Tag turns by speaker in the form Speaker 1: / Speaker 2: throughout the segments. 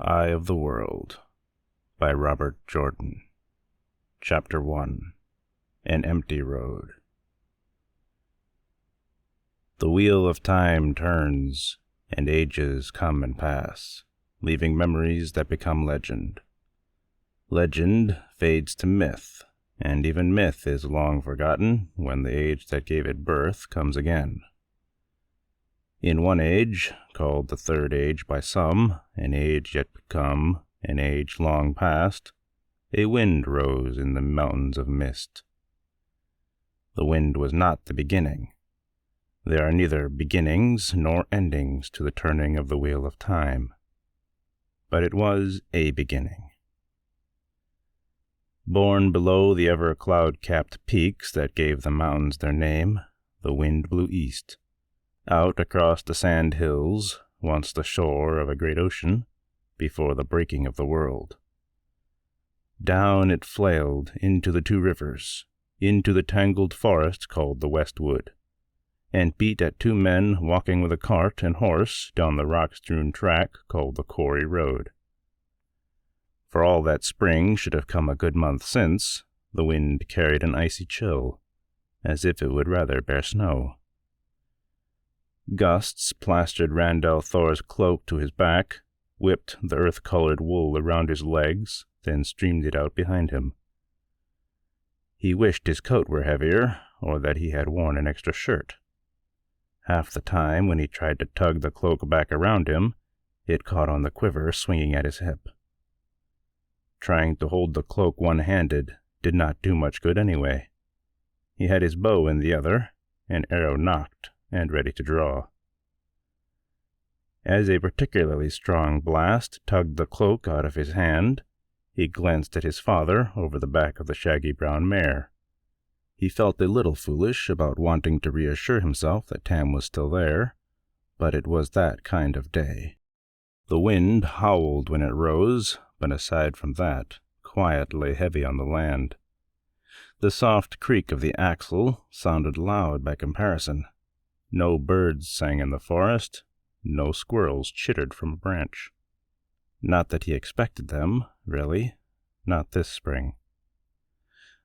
Speaker 1: Eye of the World by Robert Jorden. Chapter 1. An Empty Road. The wheel of time turns, and ages come and pass, leaving memories that become legend. Legend fades to myth, and even myth is long forgotten when the age that gave it birth comes again. In one age, called the Third Age by some, an age yet to come, an age long past, a wind rose in the mountains of mist. The wind was not the beginning. There are neither beginnings nor endings to the turning of the wheel of time. But it was a beginning. Born below the ever cloud-capped peaks that gave the mountains their name, the wind blew east. Out across the sand hills, once the shore of a great ocean, before the breaking of the world. Down it flailed into the two rivers, into the tangled forest called the Westwood, and beat at two men walking with a cart and horse down the rock-strewn track called the Quarry Road. For all that spring should have come a good month since, the wind carried an icy chill, as if it would rather bear snow. Gusts plastered Randall Thor's cloak to his back, whipped the earth-colored wool around his legs, then streamed it out behind him. He wished his coat were heavier, or that he had worn an extra shirt. Half the time, when he tried to tug the cloak back around him, it caught on the quiver swinging at his hip. Trying to hold the cloak one-handed did not do much good anyway. He had his bow in the other, an arrow nocked and ready to draw. As a particularly strong blast tugged the cloak out of his hand, he glanced at his father over the back of the shaggy brown mare. He felt a little foolish about wanting to reassure himself that Tam was still there, but it was that kind of day. The wind howled when it rose, but aside from that, quiet lay heavy on the land. The soft creak of the axle sounded loud by comparison. No birds sang in the forest, no squirrels chittered from a branch. Not that he expected them, really, not this spring.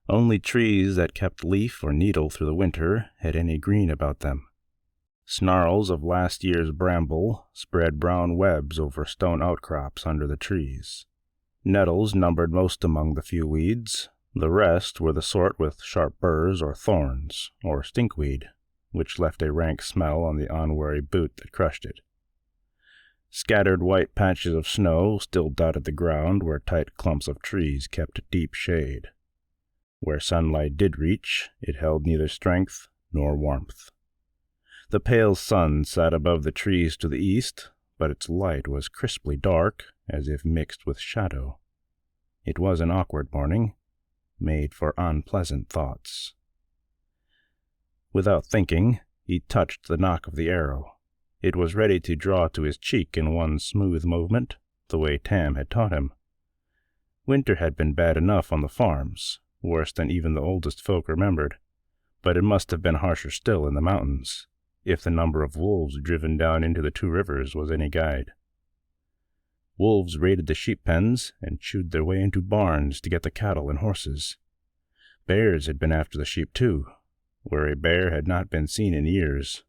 Speaker 1: Only trees that kept leaf or needle through the winter had any green about them. Snarls of last year's bramble spread brown webs over stone outcrops under the trees. Nettles numbered most among the few weeds. The rest were the sort with sharp burrs or thorns, or stinkweed, which left a rank smell on the unwary boot that crushed it. Scattered white patches of snow still dotted the ground where tight clumps of trees kept deep shade. Where sunlight did reach, it held neither strength nor warmth. The pale sun sat above the trees to the east, but its light was crisply dark, as if mixed with shadow. It was an awkward morning, made for unpleasant thoughts. Without thinking, he touched the nock of the arrow. It was ready to draw to his cheek in one smooth movement, the way Tam had taught him. Winter had been bad enough on the farms, worse than even the oldest folk remembered, but it must have been harsher still in the mountains, if the number of wolves driven down into the two rivers was any guide. Wolves raided the sheep pens and chewed their way into barns to get the cattle and horses. Bears had been after the sheep too, where a bear had not been seen in years.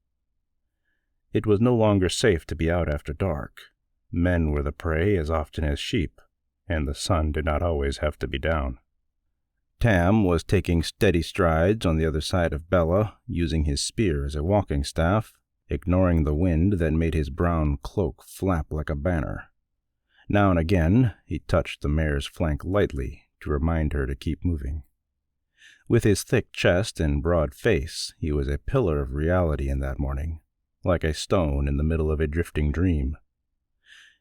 Speaker 1: It was no longer safe to be out after dark. Men were the prey as often as sheep, and the sun did not always have to be down. Tam was taking steady strides on the other side of Bella, using his spear as a walking staff, ignoring the wind that made his brown cloak flap like a banner. Now and again, he touched the mare's flank lightly to remind her to keep moving. With his thick chest and broad face, he was a pillar of reality in that morning, like a stone in the middle of a drifting dream.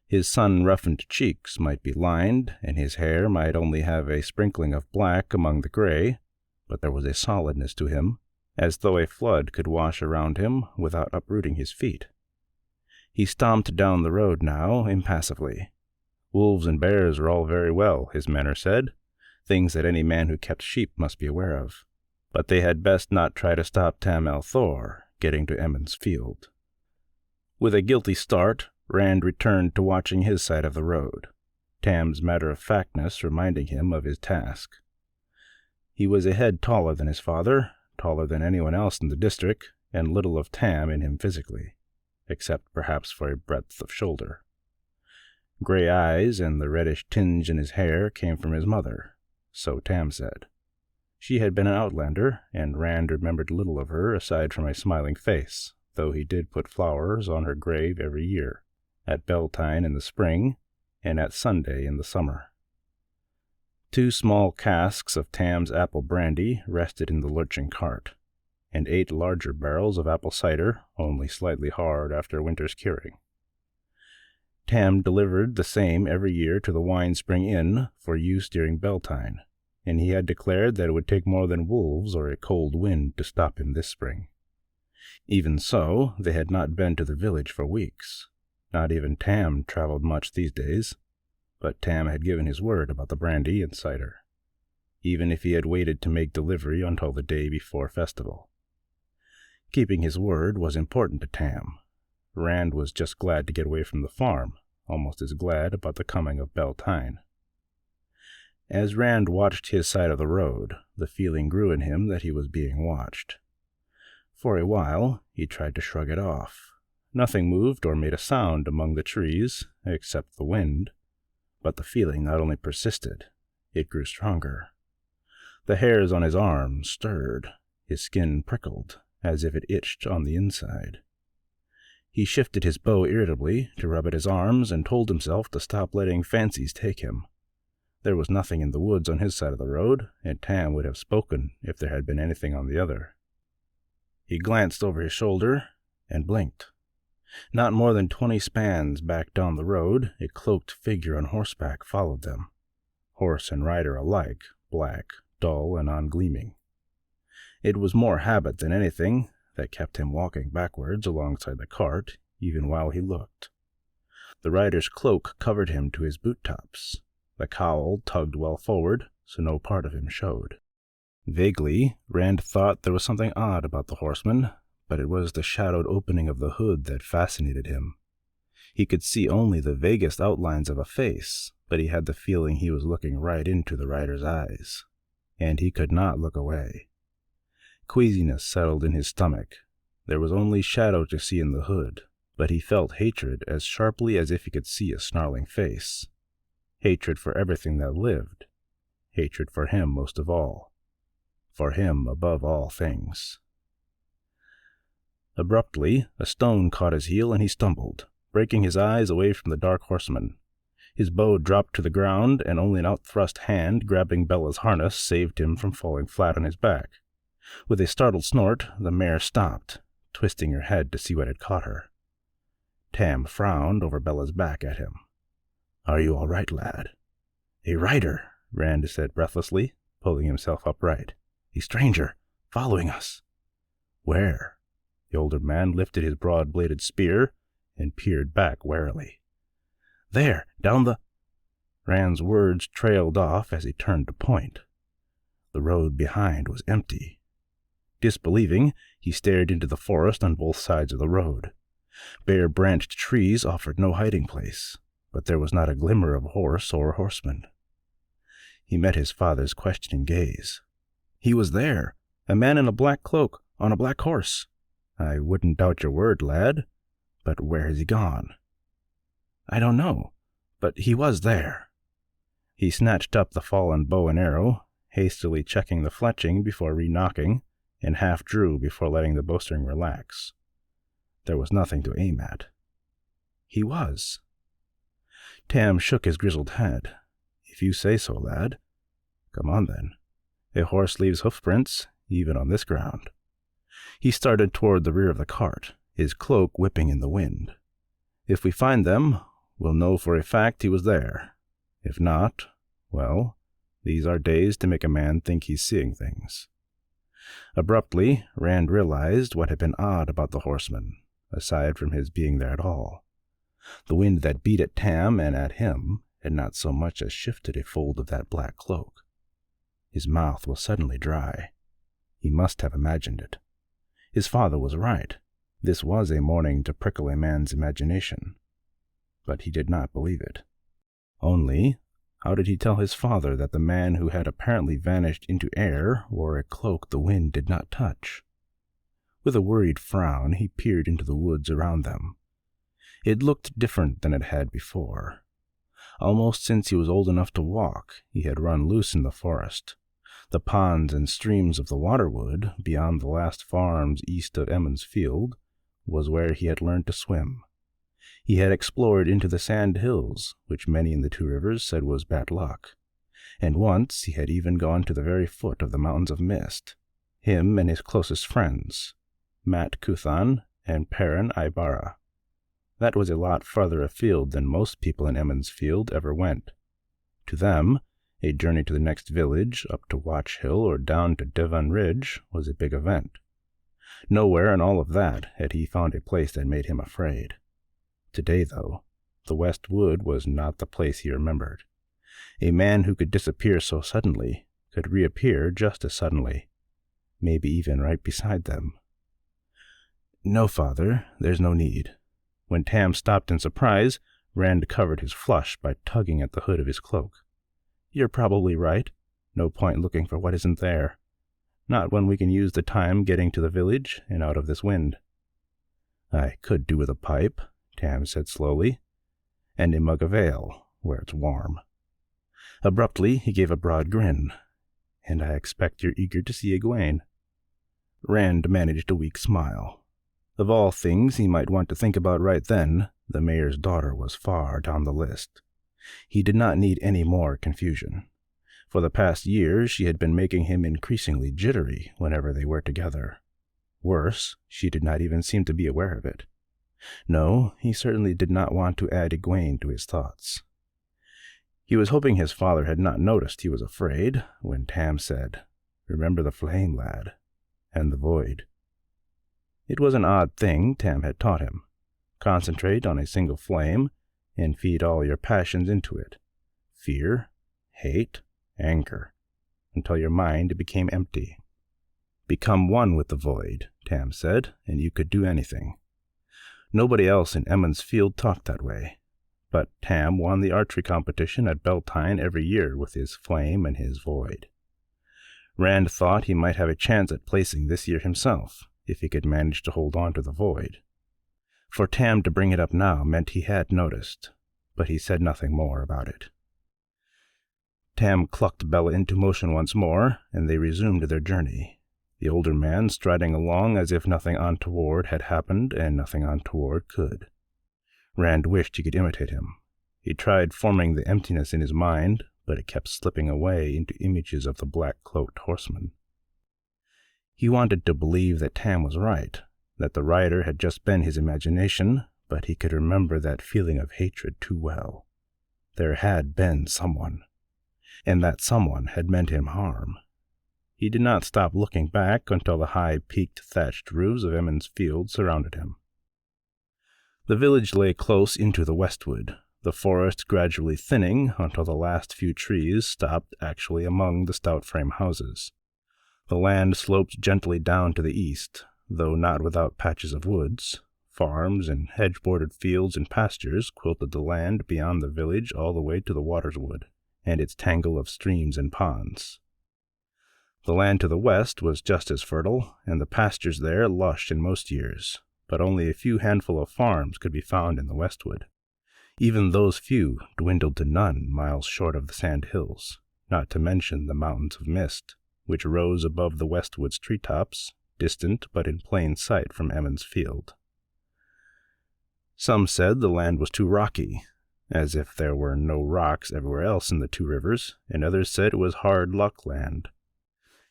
Speaker 1: His sun-roughened cheeks might be lined, and his hair might only have a sprinkling of black among the gray, but there was a solidness to him, as though a flood could wash around him without uprooting his feet. He stomped down the road now, impassively. Wolves and bears were all very well, his manner said, things that any man who kept sheep must be aware of, but they had best not try to stop Tam Thor getting to Emmons Field. With a guilty start, Rand returned to watching his side of the road, Tam's matter-of-factness reminding him of his task. He was a head taller than his father, taller than anyone else in the district, and little of Tam in him physically, except perhaps for a breadth of shoulder. Gray eyes and the reddish tinge in his hair came from his mother, so Tam said. She had been an outlander, and Rand remembered little of her aside from a smiling face, though he did put flowers on her grave every year, at Beltane in the spring, and at Sunday in the summer. 2 small casks of Tam's apple brandy rested in the lurching cart, and 8 larger barrels of apple cider, only slightly hard after winter's curing. Tam delivered the same every year to the Wine Spring Inn for use during Beltane, and he had declared that it would take more than wolves or a cold wind to stop him this spring. Even so, they had not been to the village for weeks. Not even Tam traveled much these days, but Tam had given his word about the brandy and cider, even if he had waited to make delivery until the day before festival. Keeping his word was important to Tam. Rand was just glad to get away from the farm, almost as glad about the coming of Beltane. As Rand watched his side of the road, the feeling grew in him that he was being watched. For a while, he tried to shrug it off. Nothing moved or made a sound among the trees, except the wind, but the feeling not only persisted, it grew stronger. The hairs on his arms stirred, his skin prickled, as if it itched on the inside. He shifted his bow irritably to rub at his arms and told himself to stop letting fancies take him. There was nothing in the woods on his side of the road, and Tam would have spoken if there had been anything on the other. He glanced over his shoulder and blinked. Not more than 20 spans back down the road, a cloaked figure on horseback followed them, horse and rider alike, black, dull, and ungleaming. It was more habit than anything that kept him walking backwards alongside the cart, even while he looked. The rider's cloak covered him to his boot-tops. The cowl tugged well forward, so no part of him showed. Vaguely, Rand thought there was something odd about the horseman, but it was the shadowed opening of the hood that fascinated him. He could see only the vaguest outlines of a face, but he had the feeling he was looking right into the rider's eyes, and he could not look away. Queasiness settled in his stomach. There was only shadow to see in the hood, but he felt hatred as sharply as if he could see a snarling face. Hatred for everything that lived. Hatred for him most of all. For him above all things. Abruptly, a stone caught his heel and he stumbled, breaking his eyes away from the dark horseman. His bow dropped to the ground, and only an outthrust hand grabbing Bella's harness saved him from falling flat on his back. With a startled snort, the mare stopped, twisting her head to see what had caught her. Tam frowned over Bella's back at him. "Are you all right, lad?" "A rider," Rand said breathlessly, pulling himself upright. "A stranger, following us." "Where?" The older man lifted his broad-bladed spear and peered back warily. "There, down the—" Rand's words trailed off as he turned to point. The road behind was empty. Disbelieving, he stared into the forest on both sides of the road. Bare-branched trees offered no hiding place, but there was not a glimmer of horse or horseman. He met his father's questioning gaze. "He was there, a man in a black cloak, on a black horse." "I wouldn't doubt your word, lad, but where has he gone?" "I don't know, but he was there." He snatched up the fallen bow and arrow, hastily checking the fletching before re-knocking, and half drew before letting the bowstring relax. There was nothing to aim at. He was. Tam shook his grizzled head. "If you say so, lad. Come on, then. A horse leaves hoofprints, even on this ground." He started toward the rear of the cart, his cloak whipping in the wind. "If we find them, we'll know for a fact he was there. If not, well, these are days to make a man think he's seeing things." Abruptly, Rand realized what had been odd about the horseman, aside from his being there at all. The wind that beat at Tam and at him had not so much as shifted a fold of that black cloak. His mouth was suddenly dry. He must have imagined it. His father was right. This was a morning to prickle a man's imagination. but he did not believe it. Only, how did he tell his father that the man who had apparently vanished into air wore a cloak the wind did not touch? With a worried frown, he peered into the woods around them. It looked different than it had before. Almost since he was old enough to walk, he had run loose in the forest. The ponds and streams of the Waterwood, beyond the last farms east of Emmons Field, was where he had learned to swim. He had explored into the sand hills, which many in the Two Rivers said was bad luck. And once he had even gone to the very foot of the Mountains of Mist, him and his closest friends, Matt Cuthan and Perrin Ibarra. That was a lot farther afield than most people in Emmons Field ever went. To them, a journey to the next village, up to Watch Hill or down to Devon Ridge, was a big event. Nowhere in all of that had he found a place that made him afraid. Today, though, the West Wood was not the place he remembered. A man who could disappear so suddenly could reappear just as suddenly, maybe even right beside them. "No, Father, there's no need." When Tam stopped in surprise, Rand covered his flush by tugging at the hood of his cloak. "You're probably right. No point looking for what isn't there. Not when we can use the time getting to the village and out of this wind." "I could do with a pipe," Tam said slowly, "and a mug of ale, where it's warm." Abruptly, he gave a broad grin. "And I expect you're eager to see Egwene." Rand managed a weak smile. Of all things he might want to think about right then, the mayor's daughter was far down the list. He did not need any more confusion. For the past years, she had been making him increasingly jittery whenever they were together. Worse, she did not even seem to be aware of it. No, he certainly did not want to add Egwene to his thoughts. He was hoping his father had not noticed he was afraid when Tam said, "Remember the flame, lad, and the void." It was an odd thing Tam had taught him. Concentrate on a single flame and feed all your passions into it. Fear, hate, anger, until your mind became empty. "Become one with the void," Tam said, "and you could do anything." Nobody else in Emmons Field talked that way, but Tam won the archery competition at Beltane every year with his flame and his void. Rand thought he might have a chance at placing this year himself, if he could manage to hold on to the void. For Tam to bring it up now meant he had noticed, but he said nothing more about it. Tam clucked Bella into motion once more, and they resumed their journey, the older man striding along as if nothing untoward had happened and nothing untoward could. Rand wished he could imitate him. He tried forming the emptiness in his mind, but it kept slipping away into images of the black-cloaked horseman. He wanted to believe that Tam was right, that the rider had just been his imagination, but he could remember that feeling of hatred too well. There had been someone, and that someone had meant him harm. He did not stop looking back until the high, peaked, thatched roofs of Emmons Field surrounded him. The village lay close into the westwood, the forest gradually thinning until the last few trees stopped actually among the stout frame houses. The land sloped gently down to the east, though not without patches of woods. Farms and hedge-bordered fields and pastures quilted the land beyond the village all the way to the Waterswood, and its tangle of streams and ponds. The land to the west was just as fertile, and the pastures there lush in most years, but only a few handful of farms could be found in the Westwood. Even those few dwindled to none miles short of the sand hills, not to mention the Mountains of Mist, which rose above the Westwood's treetops, distant but in plain sight from Emmons Field. Some said the land was too rocky, as if there were no rocks everywhere else in the Two Rivers, and others said it was hard luck land.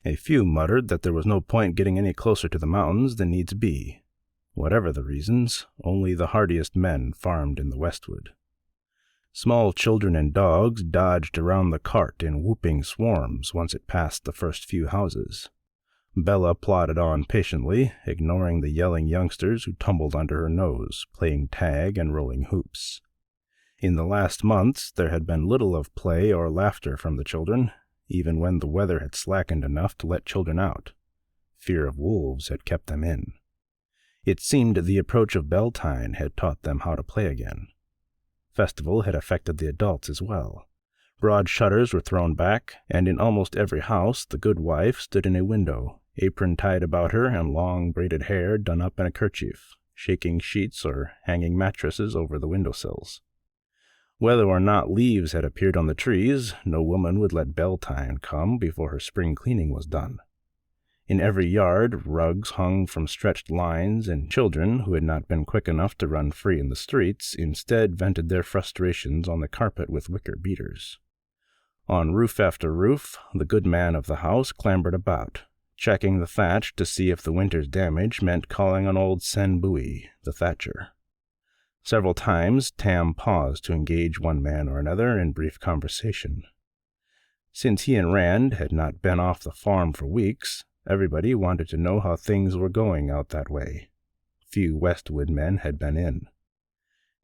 Speaker 1: A few muttered that there was no point getting any closer to the mountains than needs be. Whatever the reasons, only the hardiest men farmed in the Westwood. Small children and dogs dodged around the cart in whooping swarms once it passed the first few houses. Bella plodded on patiently, ignoring the yelling youngsters who tumbled under her nose, playing tag and rolling hoops. In the last months there had been little of play or laughter from the children, even when the weather had slackened enough to let children out. Fear of wolves had kept them in. It seemed the approach of Beltane had taught them how to play again. festival had affected the adults as well. Broad shutters were thrown back, and in almost every house the good wife stood in a window, apron tied about her and long braided hair done up in a kerchief, shaking sheets or hanging mattresses over the windowsills. Whether or not leaves had appeared on the trees, no woman would let Beltane come before her spring cleaning was done. In every yard, rugs hung from stretched lines, and children who had not been quick enough to run free in the streets instead vented their frustrations on the carpet with wicker beaters. On roof after roof, the good man of the house clambered about, checking the thatch to see if the winter's damage meant calling on old Sen Bui, the thatcher. Several times Tam paused to engage one man or another in brief conversation. Since he and Rand had not been off the farm for weeks, everybody wanted to know how things were going out that way. Few Westwood men had been in.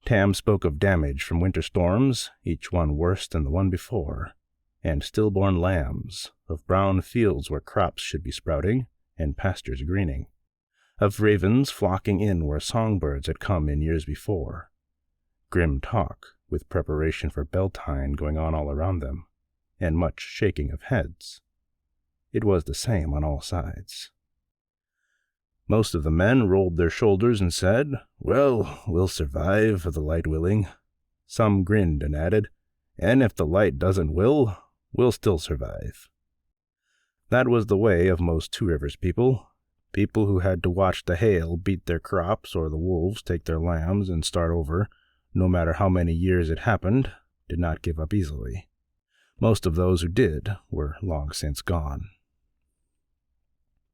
Speaker 1: Tam spoke of damage from winter storms, each one worse than the one before, and stillborn lambs, of brown fields where crops should be sprouting and pastures greening, of ravens flocking in where songbirds had come in years before. Grim talk, with preparation for Beltane going on all around them, and much shaking of heads. It was the same on all sides. Most of the men rolled their shoulders and said, "Well, we'll survive, the light willing." Some grinned and added, "And if the light doesn't will, we'll still survive." That was the way of most Two Rivers people who had to watch the hail beat their crops or the wolves take their lambs and start over, no matter how many years it happened, did not give up easily. Most of those who did were long since gone.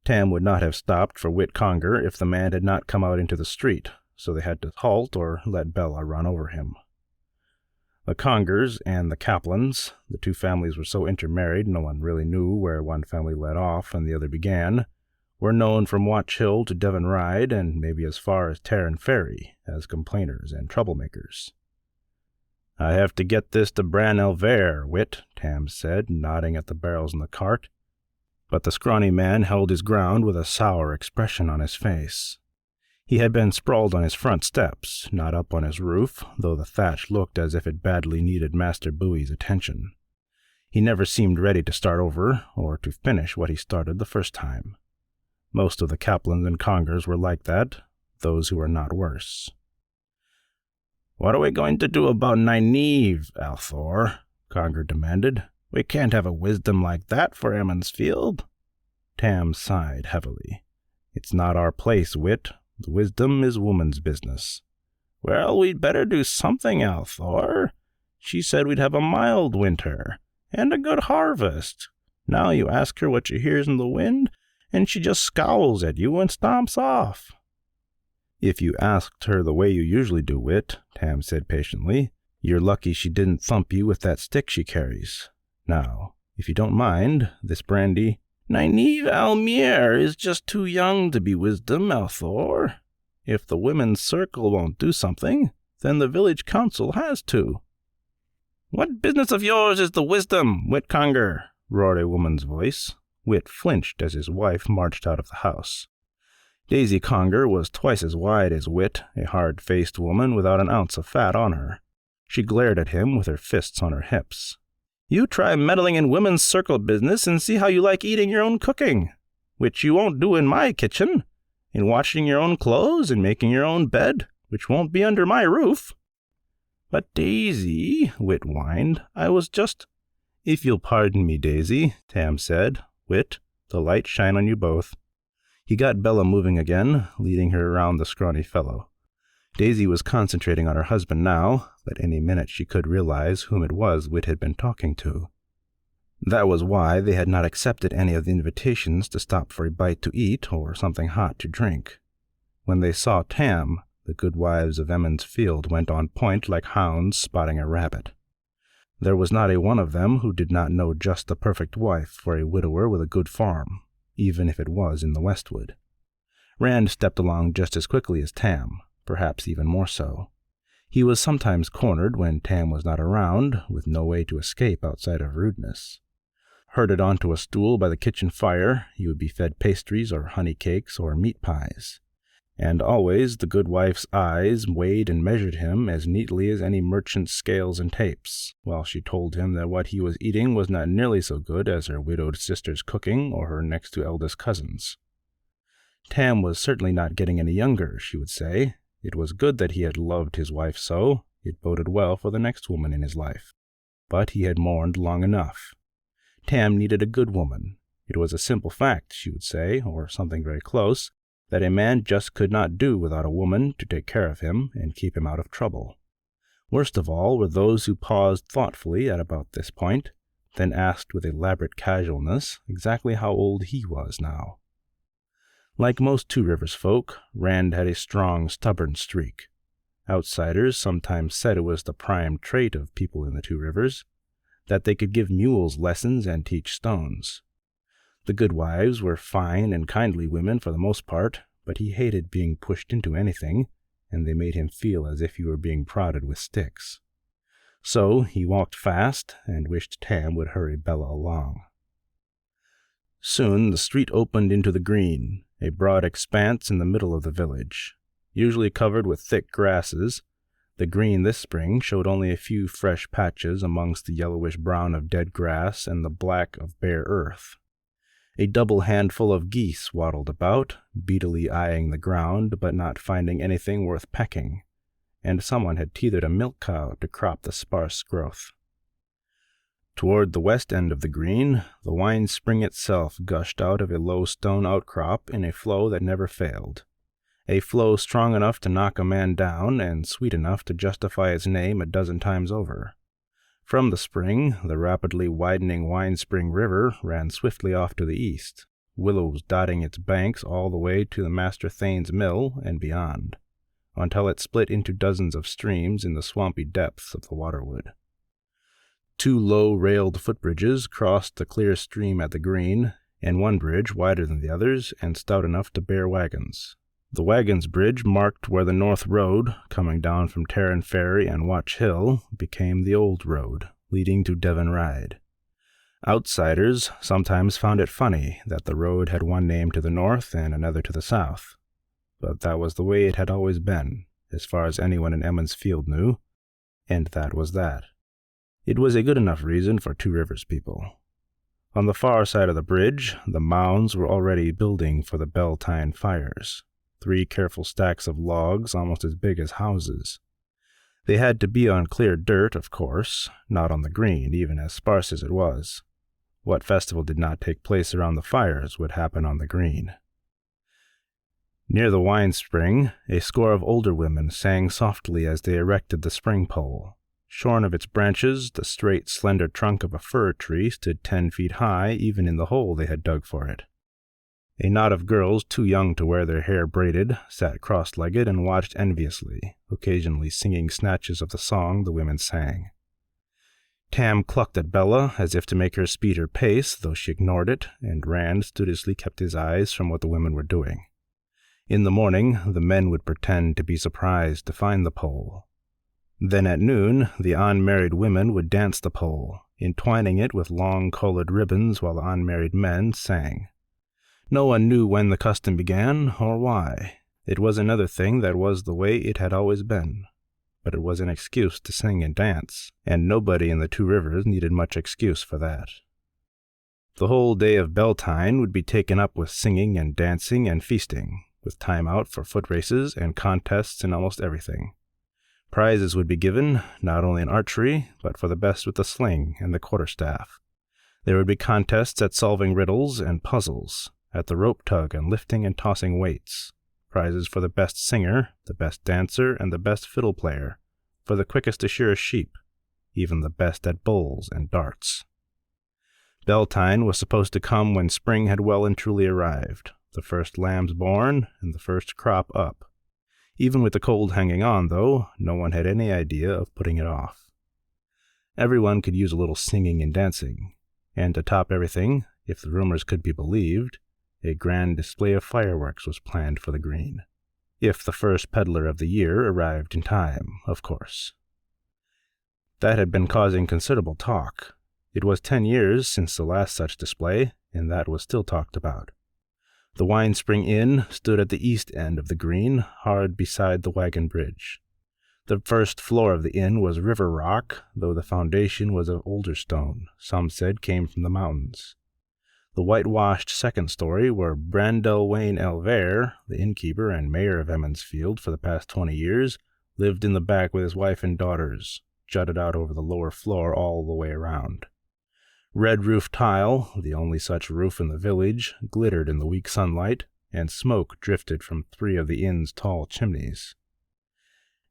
Speaker 1: Tam would not have stopped for Whit Conger if the man had not come out into the street, so they had to halt or let Bella run over him. The Congers and the Kaplans, the two families were so intermarried no one really knew where one family led off and the other began, were known from Watch Hill to Devon Ride and maybe as far as Tarrant Ferry as complainers and troublemakers. "I have to get this to Bran Elver, Whit," Tam said, nodding at the barrels in the cart. But the scrawny man held his ground with a sour expression on his face. He had been sprawled on his front steps, not up on his roof, though the thatch looked as if it badly needed Master Bowie's attention. He never seemed ready to start over, or to finish what he started the first time. Most of the Kaplans and Congers were like that, those who were not worse. "What are we going to do about Nynaeve, Althor?" Conger demanded. "We can't have a wisdom like that for Emmonsfield." Tam sighed heavily. "It's not our place, Whit. The wisdom is woman's business." "Well, we'd better do something, Althor. She said we'd have a mild winter, and a good harvest. Now you ask her what she hears in the wind, and she just scowls at you and stomps off." "If you asked her the way you usually do, Whit," Tam said patiently, "you're lucky she didn't thump you with that stick she carries. Now, if you don't mind, this brandy—" "Nynaeve Almere is just too young to be wisdom, Althor. If the women's circle won't do something, then the village council has to." "What business of yours is the wisdom, Whit Conger?" roared a woman's voice. Whit flinched as his wife marched out of the house. Daisy Conger was twice as wide as Whit, a hard-faced woman without an ounce of fat on her. She glared at him with her fists on her hips. "You try meddling in women's circle business and see how you like eating your own cooking, which you won't do in my kitchen, and washing your own clothes and making your own bed, which won't be under my roof." "But Daisy," Whit whined, "I was just—" "If you'll pardon me, Daisy," Tam said. "Whit, the light shine on you both." He got Bella moving again, leading her around the scrawny fellow. Daisy was concentrating on her husband now, but any minute she could realize whom it was Whit had been talking to. That was why they had not accepted any of the invitations to stop for a bite to eat or something hot to drink. When they saw Tam, the good wives of Emmons Field went on point like hounds spotting a rabbit. There was not a one of them who did not know just the perfect wife for a widower with a good farm, even if it was in the Westwood. Rand stepped along just as quickly as Tam, perhaps even more so. He was sometimes cornered when Tam was not around, with no way to escape outside of rudeness. Herded onto a stool by the kitchen fire, he would be fed pastries or honey cakes or meat pies. And always the good wife's eyes weighed and measured him as neatly as any merchant's scales and tapes, while she told him that what he was eating was not nearly so good as her widowed sister's cooking or her next to eldest cousin's. Tam was certainly not getting any younger, she would say. It was good that he had loved his wife so. It boded well for the next woman in his life. But he had mourned long enough. Tam needed a good woman. It was a simple fact, she would say, or something very close, that a man just could not do without a woman to take care of him and keep him out of trouble. Worst of all were those who paused thoughtfully at about this point, then asked with elaborate casualness exactly how old he was now. Like most Two Rivers folk, Rand had a strong, stubborn streak. Outsiders sometimes said it was the prime trait of people in the Two Rivers, that they could give mules lessons and teach stones. The good wives were fine and kindly women for the most part, but he hated being pushed into anything, and they made him feel as if he were being prodded with sticks. So he walked fast and wished Tam would hurry Bella along. Soon the street opened into the green, a broad expanse in the middle of the village. Usually covered with thick grasses, the green this spring showed only a few fresh patches amongst the yellowish brown of dead grass and the black of bare earth. A double handful of geese waddled about, beadily eyeing the ground, but not finding anything worth pecking, and someone had tethered a milk cow to crop the sparse growth. Toward the west end of the green, the wine spring itself gushed out of a low stone outcrop in a flow that never failed, a flow strong enough to knock a man down and sweet enough to justify its name a dozen times over. From the spring, the rapidly widening Wine Spring River ran swiftly off to the east, willows dotting its banks all the way to the Master Thane's mill and beyond, until it split into dozens of streams in the swampy depths of the waterwood. Two low railed footbridges crossed the clear stream at the green, and one bridge wider than the others and stout enough to bear wagons. The wagons' bridge marked where the North Road, coming down from Terran Ferry and Watch Hill, became the Old Road, leading to Devon Ride. Outsiders sometimes found it funny that the road had one name to the north and another to the south, but that was the way it had always been, as far as anyone in Emmons Field knew, and that was that. It was a good enough reason for Two Rivers people. On the far side of the bridge, the mounds were already building for the Beltane fires. 3 careful stacks of logs almost as big as houses. They had to be on clear dirt, of course, not on the green, even as sparse as it was. What festival did not take place around the fires would happen on the green. Near the wine spring, a score of older women sang softly as they erected the spring pole. Shorn of its branches, the straight, slender trunk of a fir tree stood 10 feet high even in the hole they had dug for it. A knot of girls too young to wear their hair braided sat cross-legged and watched enviously, occasionally singing snatches of the song the women sang. Tam clucked at Bella as if to make her speed her pace, though she ignored it, and Rand studiously kept his eyes from what the women were doing. In the morning, the men would pretend to be surprised to find the pole. Then at noon, the unmarried women would dance the pole, entwining it with long colored ribbons while the unmarried men sang. No one knew when the custom began or why. It was another thing that was the way it had always been. But it was an excuse to sing and dance, and nobody in the Two Rivers needed much excuse for that. The whole day of Beltane would be taken up with singing and dancing and feasting, with time out for foot races and contests in almost everything. Prizes would be given, not only in archery, but for the best with the sling and the quarterstaff. There would be contests at solving riddles and puzzles, at the rope tug and lifting and tossing weights, prizes for the best singer, the best dancer, and the best fiddle player, for the quickest to shear a sheep, even the best at bowls and darts. Beltane was supposed to come when spring had well and truly arrived, the first lambs born, and the first crop up. Even with the cold hanging on, though, no one had any idea of putting it off. Everyone could use a little singing and dancing, and to top everything, if the rumors could be believed, a grand display of fireworks was planned for the green. If the first peddler of the year arrived in time, of course. That had been causing considerable talk. It was 10 years since the last such display, and that was still talked about. The Wine Spring Inn stood at the east end of the green, hard beside the wagon bridge. The first floor of the inn was river rock, though the foundation was of older stone, some said came from the mountains. The whitewashed second story, where Brandelwayne Elvere, the innkeeper and mayor of Emmonsfield for the past 20 years, lived in the back with his wife and daughters, jutted out over the lower floor all the way around. Red roof tile, the only such roof in the village, glittered in the weak sunlight, and smoke drifted from 3 of the inn's tall chimneys.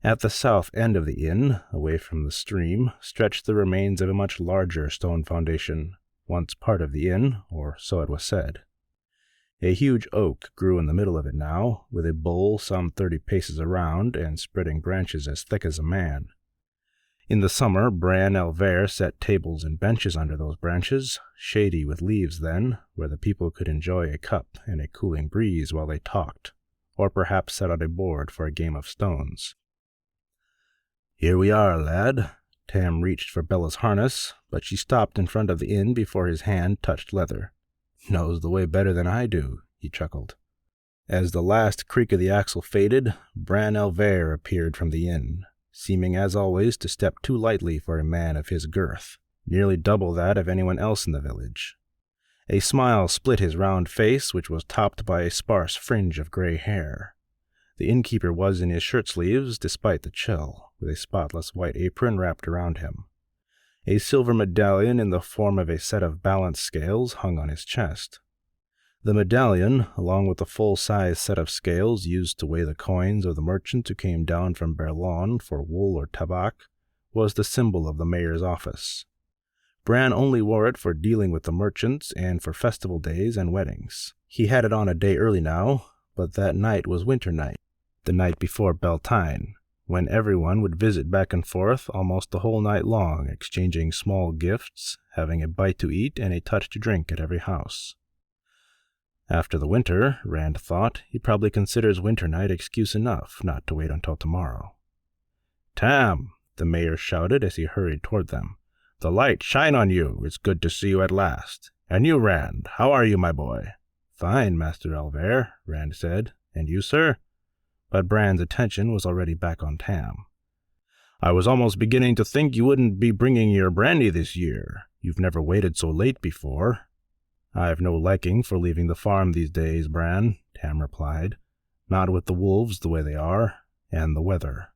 Speaker 1: At the south end of the inn, away from the stream, stretched the remains of a much larger stone foundation, once part of the inn, or so it was said. A huge oak grew in the middle of it now, with a bole some 30 paces around and spreading branches as thick as a man. In the summer, Bran Elvere set tables and benches under those branches, shady with leaves then, where the people could enjoy a cup and a cooling breeze while they talked, or perhaps set out a board for a game of stones. "Here we are, lad." Tam reached for Bella's harness, but she stopped in front of the inn before his hand touched leather. "Knows the way better than I do," he chuckled. As the last creak of the axle faded, Bran Elvere appeared from the inn, seeming as always to step too lightly for a man of his girth, nearly double that of anyone else in the village. A smile split his round face, which was topped by a sparse fringe of gray hair. The innkeeper was in his shirt-sleeves, despite the chill, with a spotless white apron wrapped around him. A silver medallion in the form of a set of balance scales hung on his chest. The medallion, along with the full-size set of scales used to weigh the coins of the merchants who came down from Berlin for wool or tabac, was the symbol of the mayor's office. Bran only wore it for dealing with the merchants and for festival days and weddings. He had it on a day early now, but that night was winter night, the night before Beltane, when everyone would visit back and forth almost the whole night long, exchanging small gifts, having a bite to eat and a touch to drink at every house. After the winter, Rand thought, he probably considers winter night excuse enough not to wait until tomorrow. "Tam!" the mayor shouted as he hurried toward them. "The light shine on you. It's good to see you at last. And you, Rand, how are you, my boy?" "Fine, Master Elvere," Rand said. "And you, sir?" But Bran's attention was already back on Tam. "I was almost beginning to think you wouldn't be bringing your brandy this year. You've never waited so late before." "I've no liking for leaving the farm these days, Bran," Tam replied. "Not with the wolves the way they are, and the weather."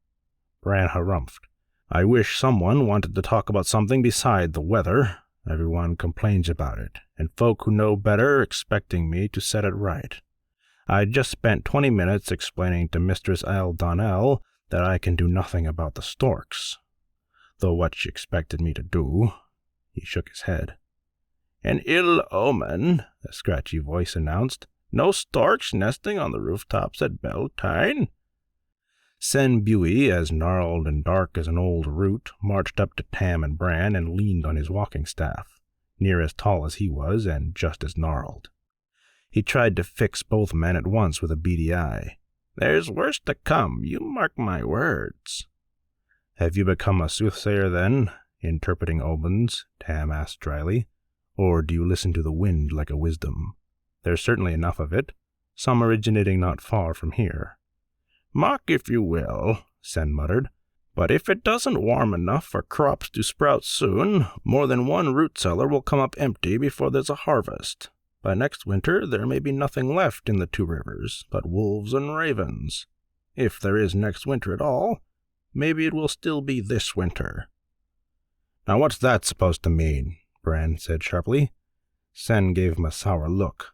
Speaker 1: Bran harumphed. "I wish someone wanted to talk about something beside the weather. Everyone complains about it, and folk who know better expecting me to set it right. I just spent 20 minutes explaining to Mistress Al Donnell that I can do nothing about the storks. Though what she expected me to do—" He shook his head. "An ill omen," a scratchy voice announced. "No storks nesting on the rooftops at Beltane." Sen Buey, as gnarled and dark as an old root, marched up to Tam and Bran and leaned on his walking staff, near as tall as he was and just as gnarled. He tried to fix both men at once with a beady eye. "There's worse to come, you mark my words." "Have you become a soothsayer, then, interpreting omens?" Tam asked dryly. "Or do you listen to the wind like a wisdom? There's certainly enough of it, some originating not far from here." "Mock if you will," Sen muttered. "But if it doesn't warm enough for crops to sprout soon, more than one root cellar will come up empty before there's a harvest. By next winter there may be nothing left in the 2 rivers but wolves and ravens. If there is next winter at all, maybe it will still be this winter." "Now what's that supposed to mean?" Bran said sharply. Sen gave him a sour look.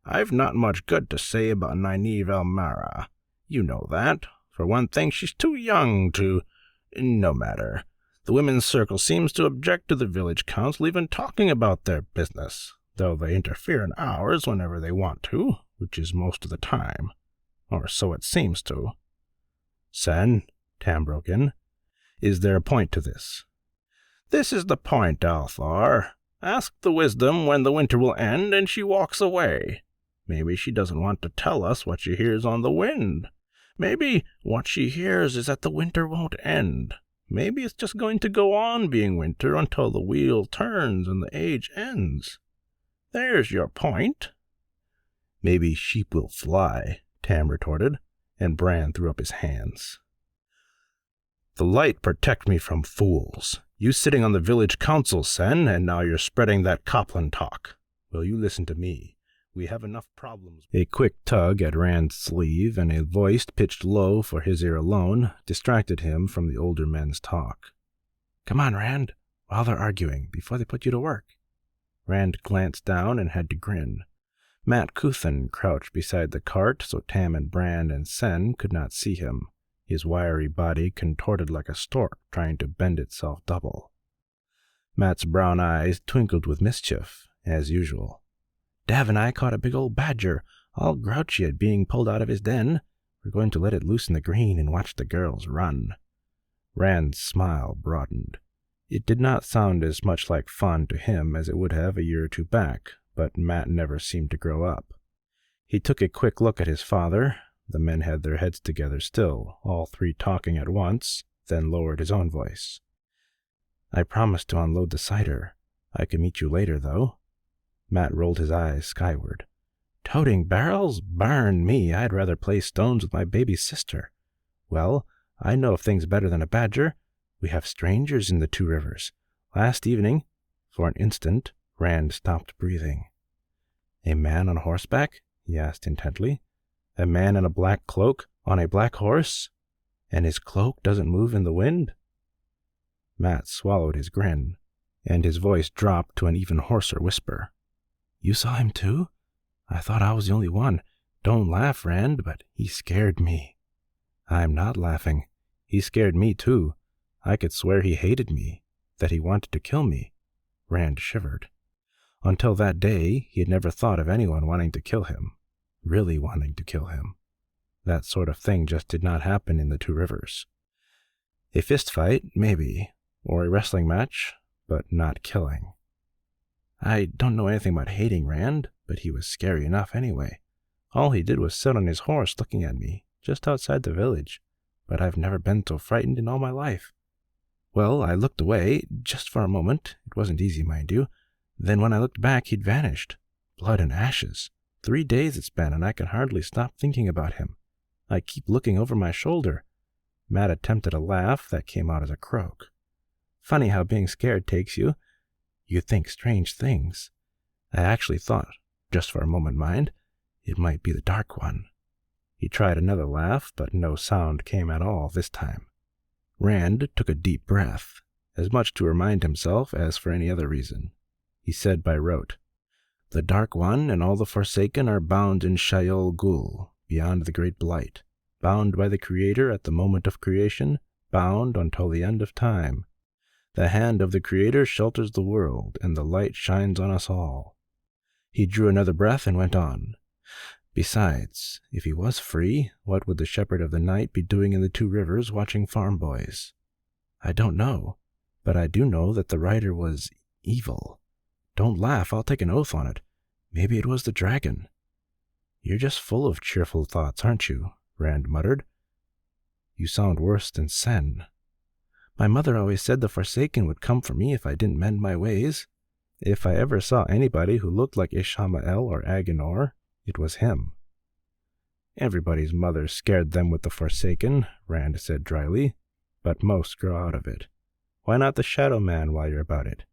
Speaker 1: "I've not much good to say about Nynaeve Elmara. You know that. For one thing, she's too young to— No matter. The women's circle seems to object to the village council even talking about their business, though they interfere in ours whenever they want to, which is most of the time. Or so it seems to." "Sen," Tam broke in, "is there a point to this?" "This is the point, Althar. Ask the wisdom when the winter will end, and she walks away. Maybe she doesn't want to tell us what she hears on the wind. Maybe what she hears is that the winter won't end. Maybe it's just going to go on being winter until the wheel turns and the age ends. There's your point." Maybe sheep will fly, Tam retorted, and Bran threw up his hands. The light protect me from fools. You sitting on the village council, Sen, and now you're spreading that Copland talk. Will you listen to me? We have enough problems. A quick tug at Rand's sleeve and a voice pitched low for his ear alone distracted him from the older men's talk. Come on, Rand, while they're arguing, before they put you to work. Rand glanced down and had to grin. Matt Cuthan crouched beside the cart so Tam and Bran and Sen could not see him, his wiry body contorted like a stork trying to bend itself double. Matt's brown eyes twinkled with mischief, as usual. Dav and I caught a big old badger, all grouchy at being pulled out of his den. We're going to let it loose in the green and watch the girls run. Rand's smile broadened. It did not sound as much like fun to him as it would have a year or two back, but Matt never seemed to grow up. He took a quick look at his father. The men had their heads together still, all three talking at once, then lowered his own voice. I promised to unload the cider. I can meet you later, though. Matt rolled his eyes skyward. Toting barrels? Burn me, I'd rather play stones with my baby sister. Well, I know of things better than a badger. We have strangers in the Two Rivers. Last evening, for an instant, Rand stopped breathing. A man on horseback? He asked intently. A man in a black cloak, on a black horse? And his cloak doesn't move in the wind? Matt swallowed his grin, and his voice dropped to an even hoarser whisper. You saw him too? I thought I was the only one. Don't laugh, Rand, but he scared me. I'm not laughing. He scared me too. I could swear he hated me, that he wanted to kill me. Rand shivered. Until that day, he had never thought of anyone wanting to kill him. Really wanting to kill him. That sort of thing just did not happen in the Two Rivers. A fist fight, maybe, or a wrestling match, but not killing. I don't know anything about hating Rand, but he was scary enough anyway. All he did was sit on his horse looking at me, just outside the village, but I've never been so frightened in all my life. Well, I looked away, just for a moment. It wasn't easy, mind you. Then when I looked back, he'd vanished. Blood and ashes. 3 days it's been, and I can hardly stop thinking about him. I keep looking over my shoulder. Matt attempted a laugh that came out as a croak. Funny how being scared takes you. You think strange things. I actually thought, just for a moment, mind, it might be the Dark One. He tried another laugh, but no sound came at all this time. Rand took a deep breath, as much to remind himself as for any other reason. He said by rote, The Dark One and all the Forsaken are bound in Shayol Ghul, beyond the Great Blight, bound by the Creator at the moment of creation, bound until the end of time. The hand of the Creator shelters the world, and the light shines on us all. He drew another breath and went on. Besides, if he was free, what would the Shepherd of the Night be doing in the Two Rivers watching farm boys? I don't know, but I do know that the rider was evil. Don't laugh, I'll take an oath on it. Maybe it was the dragon. You're just full of cheerful thoughts, aren't you? Rand muttered. You sound worse than Sen. My mother always said the Forsaken would come for me if I didn't mend my ways. If I ever saw anybody who looked like Ishamael or Agenor, it was him. Everybody's mother scared them with the Forsaken, Rand said dryly, but most grow out of it. Why not the Shadow Man while you're about it?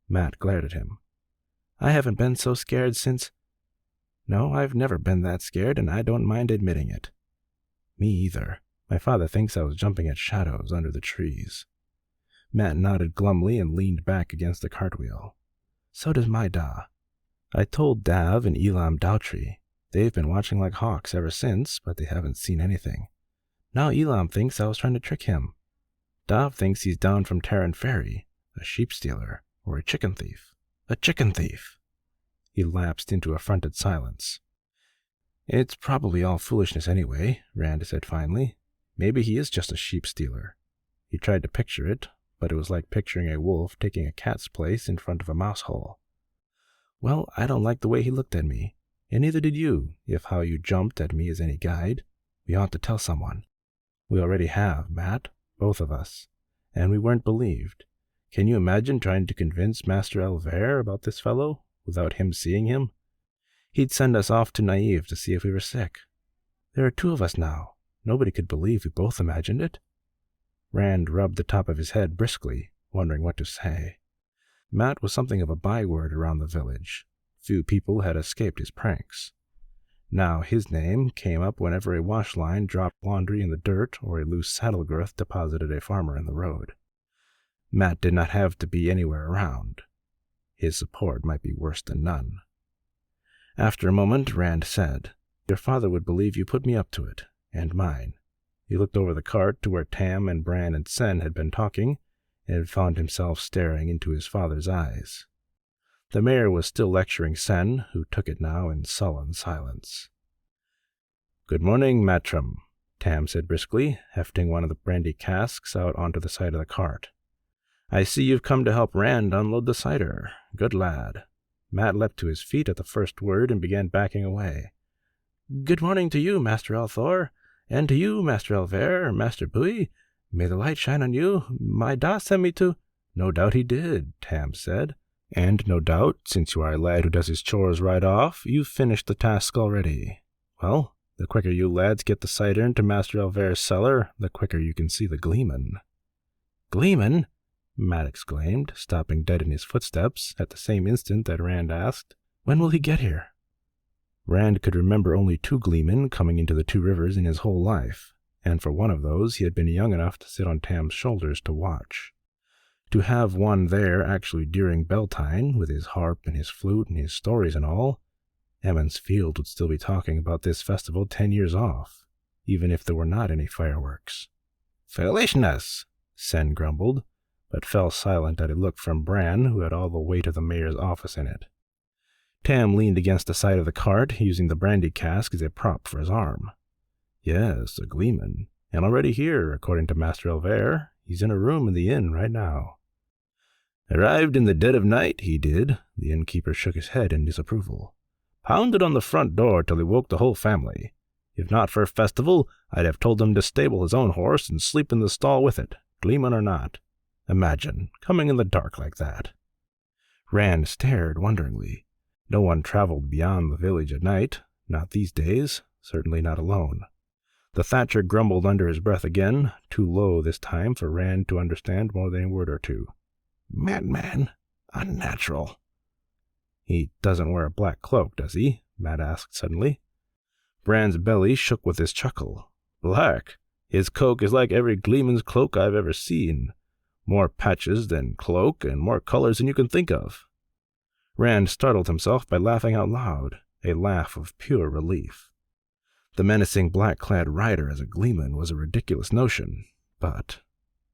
Speaker 1: Matt glared at him. I haven't been so scared since... No, I've never been that scared, and I don't mind admitting it. Me either. My father thinks I was jumping at shadows under the trees. Matt nodded glumly and leaned back against the cartwheel. So does my Da. I told Dav and Elam Dautry. They've been watching like hawks ever since, but they haven't seen anything. Now Elam thinks I was trying to trick him. Dav thinks he's down from Terran Ferry, a sheep stealer, or a chicken thief. A chicken thief! He lapsed into affronted silence. It's probably all foolishness anyway, Rand said finally. Maybe he is just a sheep stealer. He tried to picture it, but it was like picturing a wolf taking a cat's place in front of a mouse hole. Well, I don't like the way he looked at me, and neither did you, if how you jumped at me is any guide. We ought to tell someone. We already have, Matt, both of us, and we weren't believed. Can you imagine trying to convince Master Elver about this fellow, without him seeing him?
Speaker 2: He'd send us off to Naive to see if we were sick. There are 2 of us now. Nobody could believe we both imagined it." Rand rubbed the top of his head briskly, wondering what to say. Matt was something of a byword around the village. Few people had escaped his pranks. Now his name came up whenever a wash line dropped laundry in the dirt or a loose saddle girth deposited a farmer in the road. Matt did not have to be anywhere around. His support might be worse than none. After a moment, Rand said, "Your father would believe you put me up to it, and mine." He looked over the cart to where Tam and Bran and Sen had been talking, and found himself staring into his father's eyes. The mayor was still lecturing Sen, who took it now in sullen silence. "Good morning, Matram," Tam said briskly, hefting one of the brandy casks out onto the side of the cart. "I see you've come to help Rand unload the cider. Good lad." Matt leapt to his feet at the first word and began backing away. "Good morning to you, Master Althor, and to you, Master Alver, Master Bui. May the light shine on you. My da sent me to—" "No doubt he did," Tam said. "And no doubt, since you are a lad who does his chores right off, you've finished the task already. Well, the quicker you lads get the cider into Master Alver's cellar, the quicker you can see the Gleeman." "Gleeman?" Matt exclaimed, stopping dead in his footsteps at the same instant that Rand asked, "When will he get here?" Rand could remember only 2 Gleemen coming into the 2 rivers in his whole life, and for one of those he had been young enough to sit on Tam's shoulders to watch. To have one there actually during Beltane, with his harp and his flute and his stories and all, Emmons Field would still be talking about this festival 10 years off, even if there were not any fireworks. "Foolishness," Sen grumbled, but fell silent at a look from Bran, who had all the weight of the mayor's office in it. Tam leaned against the side of the cart, using the brandy cask as a prop for his arm. "Yes, a Gleeman, and already here, according to Master Alver. He's in a room in the inn right now." "Arrived in the dead of night, he did." The innkeeper shook his head in disapproval. "Pounded on the front door till he woke the whole family. If not for a festival, I'd have told him to stable his own horse and sleep in the stall with it, Gleeman or not. Imagine, coming in the dark like that." Rand stared wonderingly. No one traveled beyond the village at night, not these days, certainly not alone. The thatcher grumbled under his breath again, too low this time for Rand to understand more than a word or 2. "Madman. Unnatural." "He doesn't wear a black cloak, does he?" Matt asked suddenly. Bran's belly shook with his chuckle. "Black? His coat is like every Gleeman's cloak I've ever seen. More patches than cloak, and more colors than you can think of." Rand startled himself by laughing out loud, a laugh of pure relief. The menacing black-clad rider as a Gleeman was a ridiculous notion, but—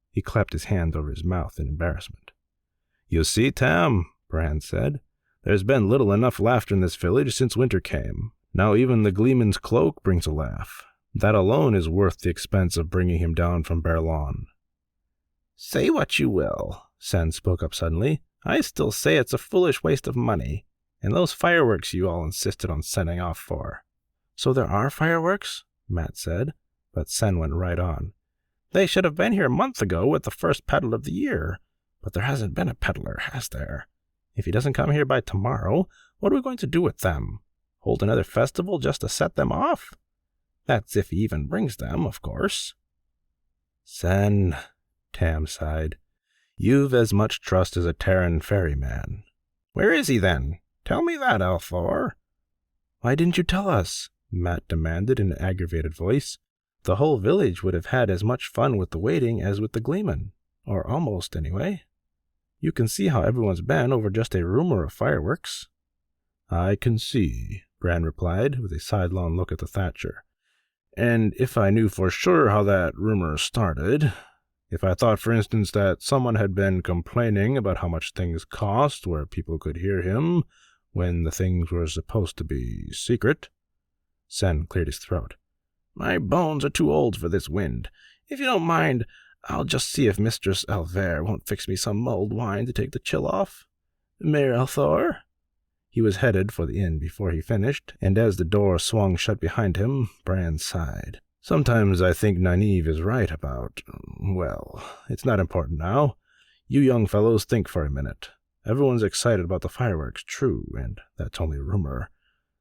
Speaker 2: He clapped his hand over his mouth in embarrassment. "You see, Tam," Bran said, "there's been little enough laughter in this village since winter came. Now even the Gleeman's cloak brings a laugh. That alone is worth the expense of bringing him down from Berlon." "Say what you will," Sen spoke up suddenly. "I still say it's a foolish waste of money. And those fireworks you all insisted on sending off for." "So there are fireworks?" Matt said, but Sen went right on. "They should have been here a month ago with the first peddler of the year. But there hasn't been a peddler, has there? If he doesn't come here by tomorrow, what are we going to do with them? Hold another festival just to set them off? That's if he even brings them, of course." "Sen," Tam sighed, "you've as much trust as a Terran ferryman." "Where is he, then? Tell me that, Althor." "Why didn't you tell us?" Matt demanded in an aggravated voice. "The whole village would have had as much fun with the waiting as with the Gleeman. Or almost, anyway. You can see how everyone's been over just a rumor of fireworks." "I can see," Bran replied, with a sidelong look at the thatcher. "And if I knew for sure how that rumor started, if I thought, for instance, that someone had been complaining about how much things cost where people could hear him when the things were supposed to be secret." Sen cleared his throat. "My bones are too old for this wind. If you don't mind, I'll just see if Mistress Alver won't fix me some mulled wine to take the chill off. Mayor Althor?" He was headed for the inn before he finished, and as the door swung shut behind him, Bran sighed. "Sometimes I think Nynaeve is right about— well, it's not important now. You young fellows think for a minute. Everyone's excited about the fireworks, true, and that's only a rumor.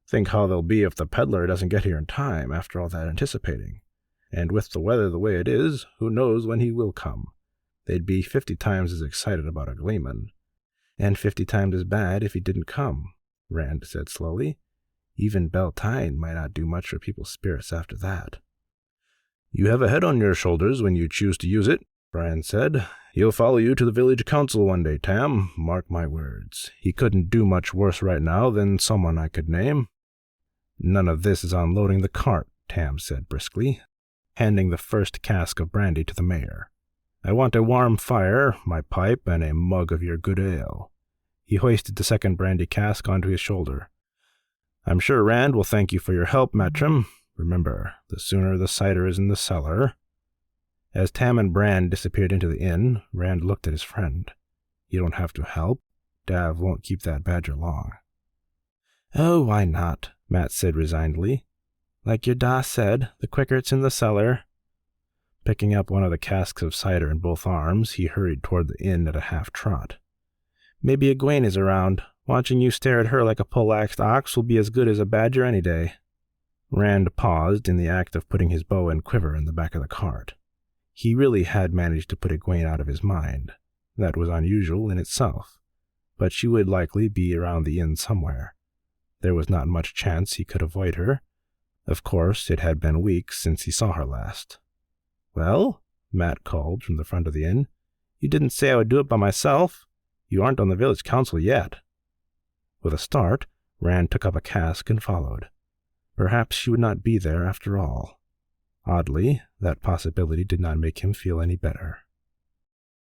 Speaker 2: Think how they'll be if the peddler doesn't get here in time after all that anticipating. And with the weather the way it is, who knows when he will come. They'd be 50 times as excited about a gleeman. And 50 times as bad if he didn't come, Rand said slowly. Even Beltane might not do much for people's spirits after that. You have a head on your shoulders when you choose to use it, Rand said. He'll follow you to the village council one day, Tam. Mark my words. He couldn't do much worse right now than someone I could name. None of this is on loading the cart, Tam said briskly, handing the first cask of brandy to the mayor. I want a warm fire, my pipe, and a mug of your good ale. He hoisted the second brandy cask onto his shoulder. I'm sure Rand will thank you for your help, Matrim. Remember, the sooner the cider is in the cellar. As Tam and Bran disappeared into the inn, Rand looked at his friend. You don't have to help. Dav won't keep that badger long. Oh, why not? Matt said resignedly. Like your da said, the quicker it's in the cellar. Picking up one of the casks of cider in both arms, he hurried toward the inn at a half-trot. Maybe Egwene is around. Watching you stare at her like a poleaxed ox will be as good as a badger any day. Rand paused in the act of putting his bow and quiver in the back of the cart. He really had managed to put Egwene out of his mind. That was unusual in itself. But she would likely be around the inn somewhere. There was not much chance he could avoid her. Of course, it had been weeks since he saw her last. Well, Matt called from the front of the inn. You didn't say I would do it by myself. You aren't on the village council yet. With a start, Rand took up a cask and followed. Perhaps she would not be there after all. Oddly, that possibility did not make him feel any better.